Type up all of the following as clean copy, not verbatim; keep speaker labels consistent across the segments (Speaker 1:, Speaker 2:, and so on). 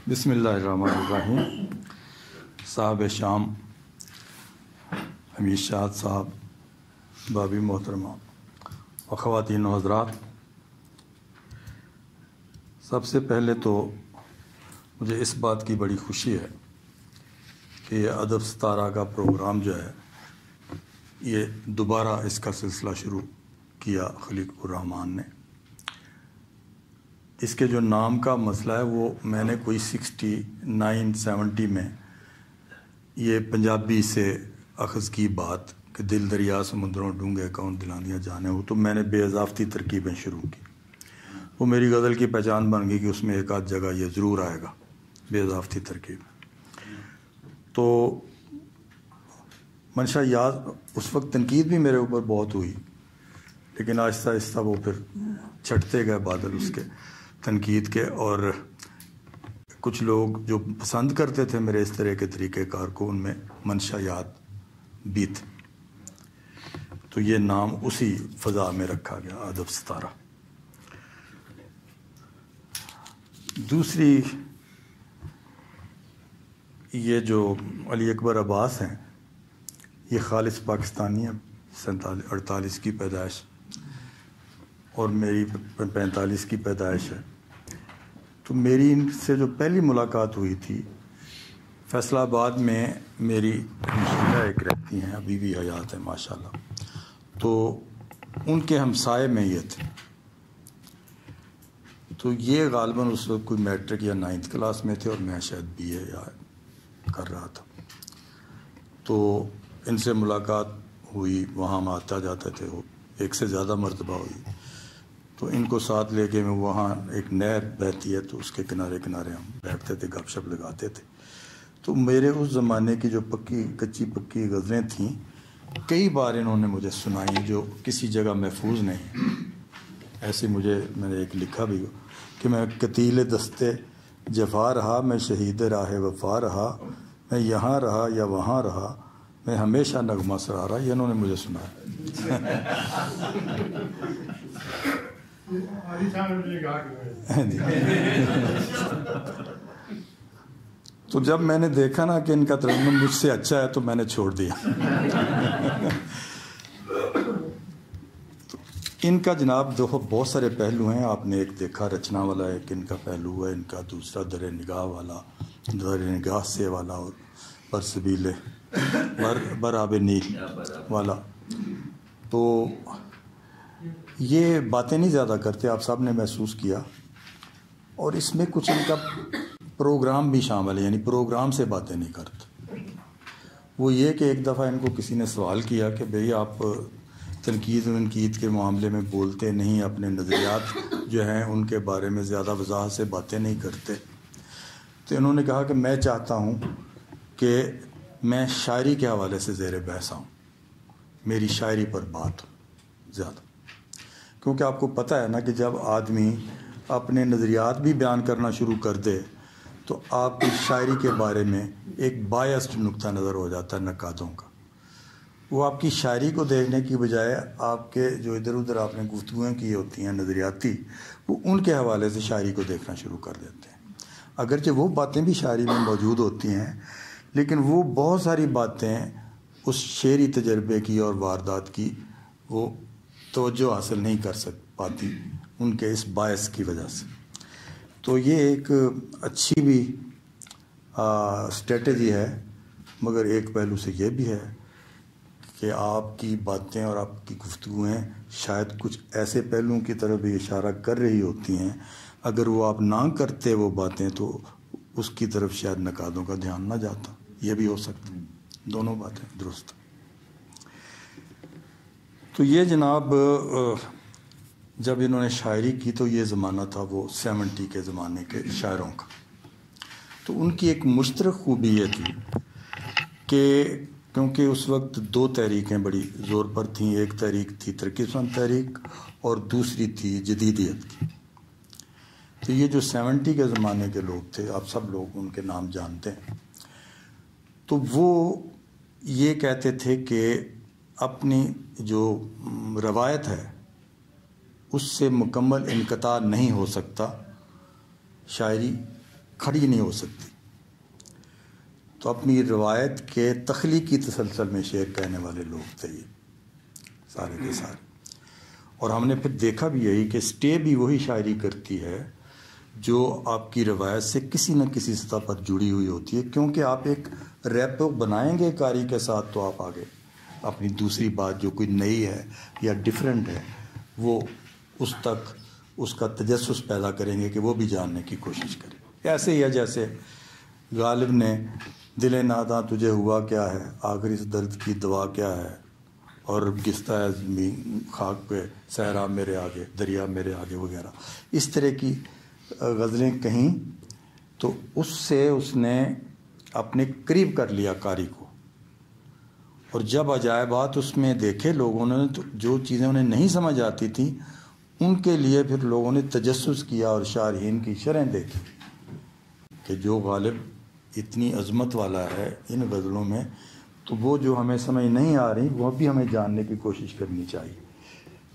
Speaker 1: بسم اللہ الرحمن الرحیم۔ صاحب شام حمید شاد صاحب، بابی محترمہ و خواتین و حضرات، سب سے پہلے تو مجھے اس بات کی بڑی خوشی ہے کہ یہ ادب ستارہ کا پروگرام جو ہے یہ دوبارہ اس کا سلسلہ شروع کیا خلیق الرحمان نے۔ اس کے جو نام کا مسئلہ ہے وہ میں نے کوئی 69-70 میں یہ پنجابی سے اخذ کی بات کہ دل دریا سمندروں ڈونگے کون دلاندیاں جانے ہو، تو میں نے بے اضافتی ترکیبیں شروع کی۔ وہ میری غزل کی پہچان بن گئی کہ اس میں ایک آدھ جگہ یہ ضرور آئے گا، بے اضافتی ترکیب۔ تو منشا یاد اس وقت تنقید بھی میرے اوپر بہت ہوئی، لیکن آہستہ آہستہ وہ پھر چھٹتے گئے بادل اس کے تنقید کے، اور کچھ لوگ جو پسند کرتے تھے میرے اس طرح کے طریقہ کار کو، ان میں منشا یاد بھی تھے۔ تو یہ نام اسی فضا میں رکھا گیا، ادب ستارہ۔ دوسری، یہ جو علی اکبر عباس ہیں یہ خالص پاکستانی ہیں، 48 کی پیدائش اور میری 45 کی پیدائش ہے۔ تو میری ان سے جو پہلی ملاقات ہوئی تھی فیصل آباد میں، میری ہمشیرہ ایک رہتی ہیں، ابھی بھی حیات ہے ماشاءاللہ، تو ان کے ہمسائے میں یہ تھے۔ تو یہ غالباً اس وقت کوئی میٹرک یا 9th کلاس میں تھے اور میں شاید BA یا کر رہا تھا۔ تو ان سے ملاقات ہوئی، وہاں ہم آتا جاتے تھے، وہ ایک سے زیادہ مرتبہ ہوئی۔ تو ان کو ساتھ لے کے میں، وہاں ایک نہر بہتی ہے تو اس کے کنارے کنارے ہم بیٹھتے تھے، گپ شپ لگاتے تھے۔ تو میرے اس زمانے کی جو کچی پکی غزلیں تھیں، کئی بار انہوں نے مجھے سنائی جو کسی جگہ محفوظ نہیں۔ ایسے میں نے ایک لکھا بھی کہ میں قتیل دستے جفا رہا، میں شہید راہ وفا رہا، میں یہاں رہا یا وہاں رہا، میں ہمیشہ نغمہ سرا رہا۔ یہ انہوں نے مجھے سنایا۔ تو جب میں نے دیکھا نا کہ ان کا ترنم مجھ سے اچھا ہے تو میں نے چھوڑ دیا۔ ان کا جناب دیکھو بہت سارے پہلو ہیں، آپ نے ایک دیکھا رچنا والا، ایک ان کا پہلو ہے، ان کا دوسرا در نگاہ والا، در نگاہ سے والا، اور برسبیل برآب نیل والا۔ تو یہ باتیں نہیں زیادہ کرتے، آپ سب نے محسوس کیا، اور اس میں کچھ ان کا پروگرام بھی شامل ہے، یعنی پروگرام سے باتیں نہیں کرتے۔ وہ یہ کہ ایک دفعہ ان کو کسی نے سوال کیا کہ بھئی آپ تنقید و انقید کے معاملے میں بولتے نہیں، اپنے نظریات جو ہیں ان کے بارے میں زیادہ وضاحت سے باتیں نہیں کرتے۔ تو انہوں نے کہا کہ میں چاہتا ہوں کہ میں شاعری کے حوالے سے زیر بحث آؤں، میری شاعری پر بات ہو زیادہ، کیونکہ آپ کو پتہ ہے نا کہ جب آدمی اپنے نظریات بھی بیان کرنا شروع کر دے تو آپ کی شاعری کے بارے میں ایک بائسڈ نقطہ نظر ہو جاتا ہے نقادوں کا۔ وہ آپ کی شاعری کو دیکھنے کی بجائے آپ کے جو ادھر ادھر آپ نے گفتگویں کی ہوتی ہیں نظریاتی، وہ ان کے حوالے سے شاعری کو دیکھنا شروع کر دیتے ہیں۔ اگرچہ وہ باتیں بھی شاعری میں موجود ہوتی ہیں، لیکن وہ بہت ساری باتیں اس شعری تجربے کی اور واردات کی وہ توجہ حاصل نہیں کر پاتی ان کے اس باعث کی وجہ سے۔ تو یہ ایک اچھی بھی اسٹریٹجی ہے، مگر ایک پہلو سے یہ بھی ہے کہ آپ کی باتیں اور آپ کی گفتگویں شاید کچھ ایسے پہلوؤں کی طرف بھی اشارہ کر رہی ہوتی ہیں، اگر وہ آپ نہ کرتے وہ باتیں تو اس کی طرف شاید نقادوں کا دھیان نہ جاتا۔ یہ بھی ہو سکتا ہے، دونوں باتیں درست۔ تو یہ جناب جب انہوں نے شاعری کی تو یہ زمانہ تھا وہ 70 کے زمانے کے شاعروں کا۔ تو ان کی ایک مشترک خوبی یہ تھی کہ کیونکہ اس وقت 2 تحریکیں بڑی زور پر تھیں، ایک تحریک تھی ترقی پسند تحریک اور دوسری تھی جدیدیت کی۔ تو یہ جو 70 کے زمانے کے لوگ تھے، آپ سب لوگ ان کے نام جانتے ہیں، تو وہ یہ کہتے تھے کہ اپنی جو روایت ہے اس سے مکمل انقطاع نہیں ہو سکتا شاعری کھڑی نہیں ہو سکتی. تو اپنی روایت کے تخلیقی تسلسل میں شعر کہنے والے لوگ تھے یہ سارے کے سارے. اور ہم نے پھر دیکھا بھی یہی کہ اسٹے بھی وہی شاعری کرتی ہے جو آپ کی روایت سے کسی نہ کسی سطح پر جڑی ہوئی ہوتی ہے، کیونکہ آپ ایک ریپو بنائیں گے قاری کے ساتھ تو آپ آگے اپنی دوسری بات جو کوئی نئی ہے یا ڈیفرنٹ ہے وہ اس تک اس کا تجسس پیدا کریں گے کہ وہ بھی جاننے کی کوشش کریں. ایسے ہی ہے جیسے غالب نے دل ناداں تجھے ہوا کیا ہے، آخر اس درد کی دوا کیا ہے، اور گستہ ہے زمین خاک پہ صحرا میرے آگے دریا میرے آگے وغیرہ اس طرح کی غزلیں کہیں. تو اس سے اس نے اپنے قریب کر لیا قاری کو. اور جب عجائبات اس میں دیکھے لوگوں نے تو جو چیزیں انہیں نہیں سمجھ آتی تھیں ان کے لیے پھر لوگوں نے تجسس کیا اور شارحین کی شرح دیکھی کہ جو غالب اتنی عظمت والا ہے ان غزلوں میں تو وہ جو ہمیں سمجھ نہیں آ رہی وہ بھی ہمیں جاننے کی کوشش کرنی چاہیے.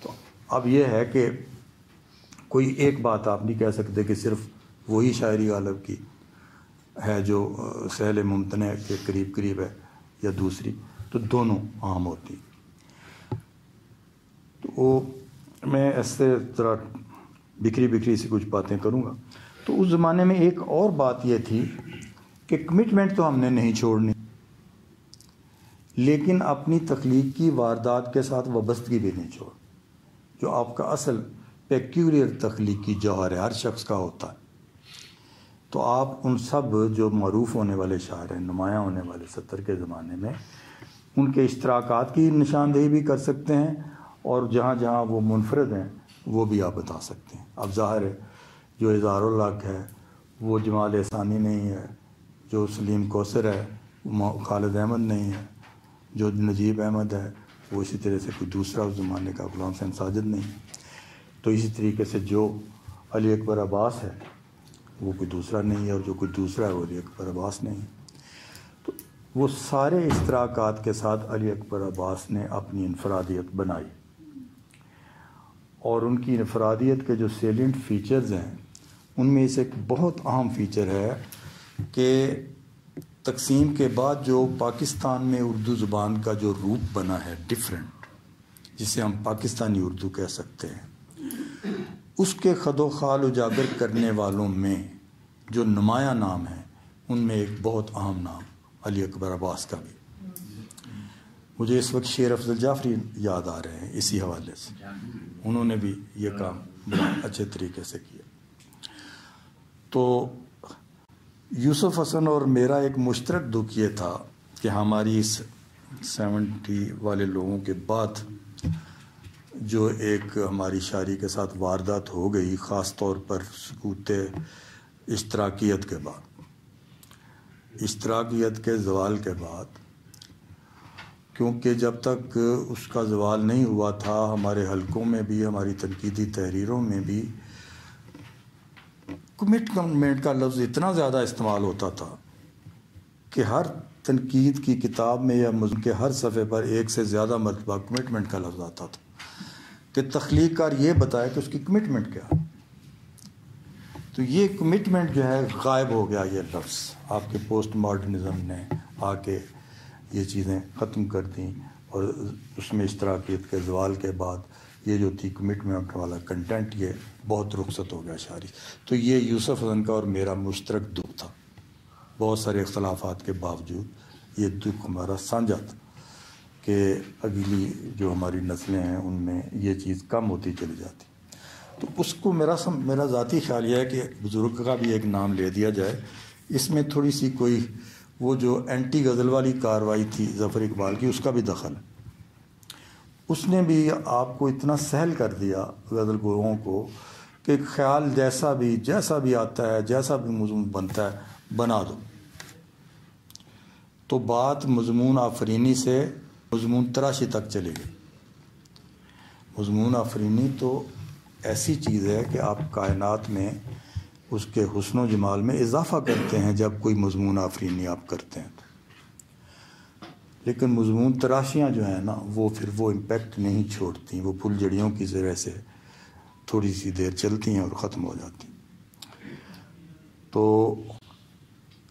Speaker 1: تو اب یہ ہے کہ کوئی ایک بات آپ نہیں کہہ سکتے کہ صرف وہی شاعری غالب کی ہے جو سہل ممتنع کے قریب قریب ہے یا دوسری، تو دونوں عام ہوتی. تو وہ میں ایسے ذرا بکھری بکھری سی کچھ باتیں کروں گا. تو اس زمانے میں ایک اور بات یہ تھی کہ کمٹمنٹ تو ہم نے نہیں چھوڑنی لیکن اپنی تخلیق کی واردات کے ساتھ وابستگی بھی نہیں چھوڑ، جو آپ کا اصل پیکیولر تخلیقی جوہر ہے ہر شخص کا ہوتا ہے. تو آپ ان سب جو معروف ہونے والے شاعر ہیں نمایاں ہونے والے 70 کے زمانے میں ان کے اشتراکات کی نشاندہی بھی کر سکتے ہیں اور جہاں جہاں وہ منفرد ہیں وہ بھی آپ بتا سکتے ہیں. اب ظاہر ہے جو اظہار الحق ہے وہ جمال احسانی نہیں ہے، جو سلیم کوثر ہے وہ خالد احمد نہیں ہے، جو نجیب احمد ہے وہ اسی طرح سے کوئی دوسرا اس زمانے کا غلام حسین ساجد نہیں ہے. تو اسی طریقے سے جو علی اکبر عباس ہے وہ کوئی دوسرا نہیں ہے، اور جو کوئی دوسرا ہے وہ علی اکبر عباس نہیں ہے. تو وہ سارے اشتراکات کے ساتھ علی اکبر عباس نے اپنی انفرادیت بنائی، اور ان کی انفرادیت کے جو سیلنٹ فیچرز ہیں ان میں سے ایک بہت اہم فیچر ہے کہ تقسیم کے بعد جو پاکستان میں اردو زبان کا جو روپ بنا ہے ڈیفرنٹ، جسے ہم پاکستانی اردو کہہ سکتے ہیں، اس کے خد و خال اجاگر کرنے والوں میں جو نمایاں نام ہیں ان میں ایک بہت اہم نام علی اکبر عباس کا بھی. مجھے اس وقت شیر افضل جعفری یاد آ رہے ہیں اسی حوالے سے، انہوں نے بھی یہ کام بڑا اچھے طریقے سے کیا. تو یوسف حسن اور میرا ایک مشترک دکھ یہ تھا کہ ہماری اس 70 والے لوگوں کے بعد جو ایک ہماری شاعری کے ساتھ واردات ہو گئی، خاص طور پر سقوط اشتراکیت کے بعد، اشتراکیت کے زوال کے بعد، کیونکہ جب تک اس کا زوال نہیں ہوا تھا ہمارے حلقوں میں بھی ہماری تنقیدی تحریروں میں بھی کمٹمنٹ کا لفظ اتنا زیادہ استعمال ہوتا تھا کہ ہر تنقید کی کتاب میں یا مضمون کے ہر صفحے پر ایک سے زیادہ مرتبہ کمٹمنٹ کا لفظ آتا تھا کہ تخلیق کار یہ بتائے کہ اس کی کمٹمنٹ کیا. تو یہ کمٹمنٹ جو ہے غائب ہو گیا. یہ لفظ آپ کے پوسٹ ماڈرنزم نے آ کے یہ چیزیں ختم کر دیں، اور اس میں اشتراکیت کے زوال کے بعد یہ جو تھی کمٹمنٹ والا کنٹینٹ یہ بہت رخصت ہو گیا شاعری. تو یہ یوسف حسن کا اور میرا مشترک دکھ تھا. بہت سارے اختلافات کے باوجود یہ دکھ ہمارا سانجھا تھا کہ اگلی جو ہماری نسلیں ہیں ان میں یہ چیز کم ہوتی چلی جاتی. تو اس کو میرا ذاتی خیال یہ ہے کہ بزرگ کا بھی ایک نام لے دیا جائے. اس میں تھوڑی سی کوئی وہ جو اینٹی غزل والی کارروائی تھی ظفر اقبال کی اس کا بھی دخل ہے. اس نے بھی آپ کو اتنا سہل کر دیا غزل گوؤں کو کہ خیال جیسا بھی آتا ہے، جیسا بھی مضمون بنتا ہے بنا دو. تو بات مضمون آفرینی سے مضمون تراشی تک چلی گئی. مضمون آفرینی تو ایسی چیز ہے کہ آپ کائنات میں اس کے حسن و جمال میں اضافہ کرتے ہیں جب کوئی مضمون آفرینی آپ کرتے ہیں تو. لیکن مضمون تراشیاں جو ہیں نا وہ پھر وہ امپیکٹ نہیں چھوڑتی، وہ پھول جڑیوں کی ذریعے سے تھوڑی سی دیر چلتی ہیں اور ختم ہو جاتی. تو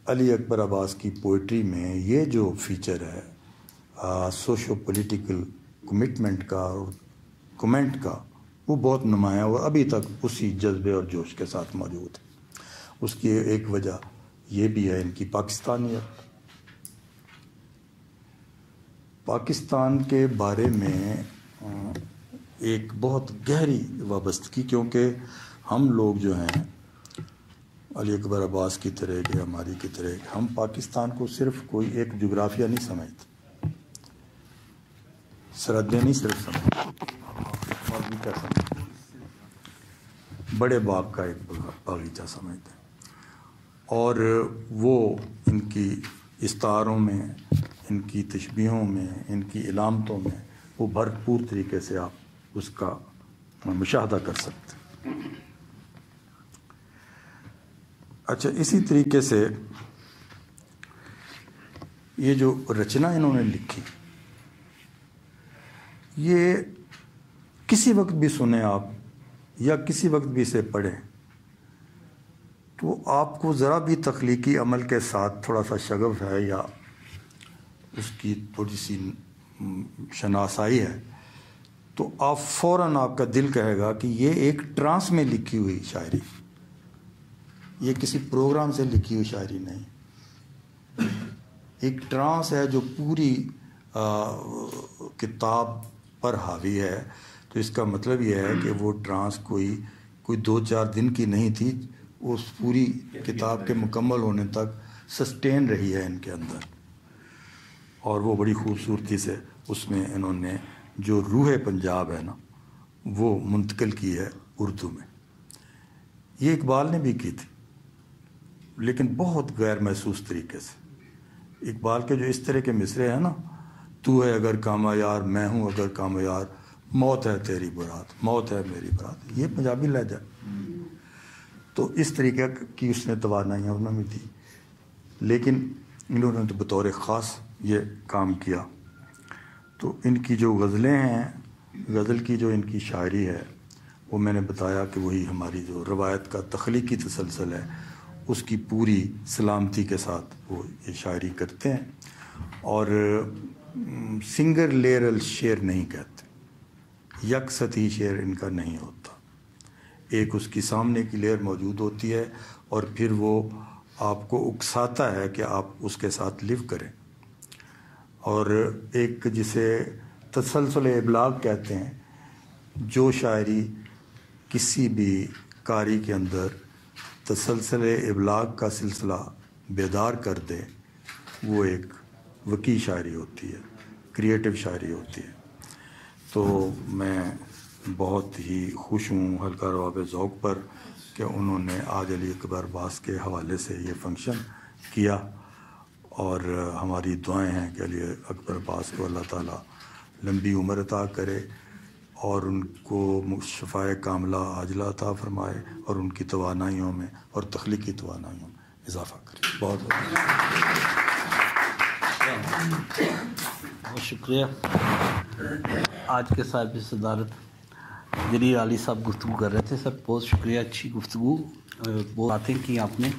Speaker 1: علی اکبر عباس کی پوئٹری میں یہ جو فیچر ہے سوشو پولیٹیکل کمٹمنٹ کا اور کمنٹ کا، وہ بہت نمایاں اور ابھی تک اسی جذبے اور جوش کے ساتھ موجود ہے۔ اس کی ایک وجہ یہ بھی ہے ان کی پاکستانیت، پاکستان کے بارے میں ایک بہت گہری وابستگی، کیونکہ ہم لوگ جو ہیں علی اکبر عباس کی طرح کہ ہماری کی طرح، ہم پاکستان کو صرف کوئی ایک جغرافیہ نہیں سمجھتے، سرحدیں نہیں صرف سمجھتے، اور بھی کیا سمجھتے، بڑے باغ کا ایک باغیچہ سمجھتے ہیں۔ اور وہ ان کی استعاروں میں، ان کی تشبیہوں میں، ان کی علامتوں میں وہ بھرپور طریقے سے آپ اس کا مشاہدہ کر سکتے ہیں۔ اچھا، اسی طریقے سے یہ جو رچنا انہوں نے لکھی، یہ کسی وقت بھی سنیں آپ یا کسی وقت بھی اسے پڑھیں تو آپ کو ذرا بھی تخلیقی عمل کے ساتھ تھوڑا سا شغف ہے یا اس کی تھوڑی سی شناسائی ہے تو آپ فوراً آپ کا دل کہے گا کہ یہ ایک ٹرانس میں لکھی ہوئی شاعری، یہ کسی پروگرام سے لکھی ہوئی شاعری نہیں، ایک ٹرانس ہے جو پوری کتاب پر حاوی ہے۔ تو اس کا مطلب یہ ہے کہ وہ ٹرانس کوئی 2-4 دن کی نہیں تھی، اس پوری کتاب کے مکمل ہونے تک سسٹین رہی ہے ان کے اندر، اور وہ بڑی خوبصورتی سے اس میں انہوں نے جو روح پنجاب ہے نا وہ منتقل کی ہے اردو میں۔ یہ اقبال نے بھی کی تھی لیکن بہت غیر محسوس طریقے سے۔ اقبال کے جو اس طرح کے مصرے ہیں نا، تو ہے اگر کاما یار، میں ہوں اگر کاما یار، موت ہے تیری برات، موت ہے میری برات، یہ پنجابی لہجہ۔ تو اس طریقے کی اس نے توانائیاں انہوں نے دی، لیکن انہوں نے تو بطور خاص یہ کام کیا۔ تو ان کی جو غزلیں ہیں، غزل کی جو ان کی شاعری ہے، وہ میں نے بتایا کہ وہی ہماری جو روایت کا تخلیقی تسلسل ہے اس کی پوری سلامتی کے ساتھ وہ یہ شاعری کرتے ہیں، اور سنگر لیرل شعر نہیں کہتے، یک سطحی شعر ان کا نہیں ہوتا، ایک اس کی سامنے کی لیئر موجود ہوتی ہے اور پھر وہ آپ کو اکساتا ہے کہ آپ اس کے ساتھ لیو کریں، اور ایک جسے تسلسل ابلاغ کہتے ہیں، جو شاعری کسی بھی قاری کے اندر تسلسل ابلاغ کا سلسلہ بیدار کر دے، وہ ایک وکیع شاعری ہوتی ہے، کریٹو شاعری ہوتی ہے۔ تو میں بہت ہی خوش ہوں حلقہ رواب ذوق پر کہ انہوں نے آج علی اکبر عباس کے حوالے سے یہ فنکشن کیا، اور ہماری دعائیں ہیں کہ علی اکبر عباس کو اللہ تعالیٰ لمبی عمر عطا کرے اور ان کو شفائے کاملہ عاجلہ عطا فرمائے، اور ان کی توانائیوں میں اور تخلیقی توانائیوں میں اضافہ کرے۔ بہت
Speaker 2: بہت شکریہ۔ آج کے صاحب صدارت جلیل علی صاحب گفتگو کر رہے تھے۔ سر بہت شکریہ، اچھی گفتگو، بہت باتیں کی آپ نے۔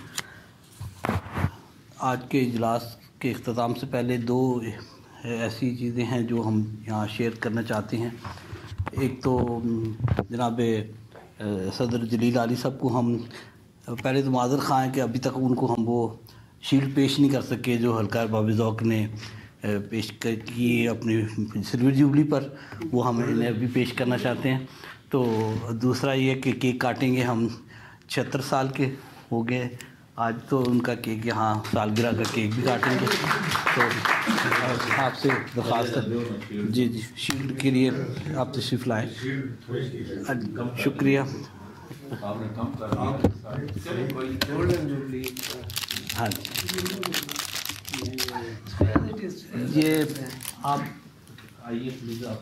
Speaker 2: آج کے اجلاس کے اختتام سے پہلے 2 ایسی چیزیں ہیں جو ہم یہاں شیئر کرنا چاہتے ہیں۔ ایک تو جناب صدر جلیل علی صاحب کو ہم پہلے تو معذر خواہ ہیں کہ ابھی تک ان کو ہم وہ شیلڈ پیش نہیں کر سکے جو حلقہ ارباب ذوق نے پیش کی اپنی سلور جوبلی پر، وہ ہم انہیں ابھی پیش کرنا چاہتے ہیں۔ تو دوسرا یہ کہ کیک کاٹیں گے، ہم 76 سال کے ہو گئے آج، تو ان کا کیک یہاں سالگرہ کا کیک بھی کاٹیں گے۔ تو آپ سے درخواست ہے جی شیلڈ کے لیے آپ تشریف لائیں۔ شکریہ۔ ہاں جی، یہ آپ آئیے پلیز، آپ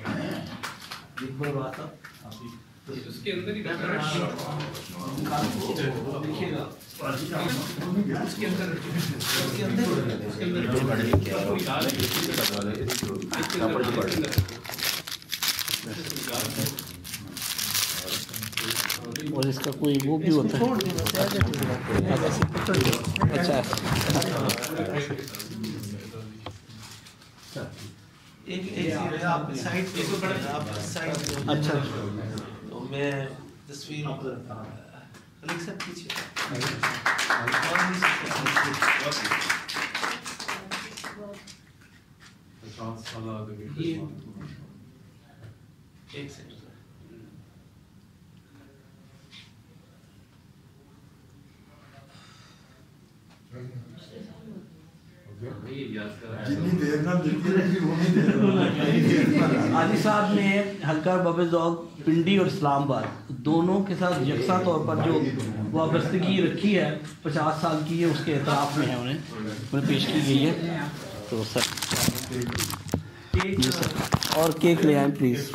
Speaker 2: اس کے اندر ہی دیکھیے گا، اس کے اندر اور اس کا کوئی وہ بھی ہوتا ہے. اچھا اچھا
Speaker 3: میں تصویر ایک سیکنڈ
Speaker 2: عالی صاحب نے حلقہ باب ذوق پنڈی اور اسلام آباد دونوں کے ساتھ یکساں طور پر جو وابستگی رکھی ہے 50 سال کی ہے، اس کے اعتراف میں ہے انہیں پیش کی گئی ہے. تو سر جی سر اور کیک لے آئیں پلیز.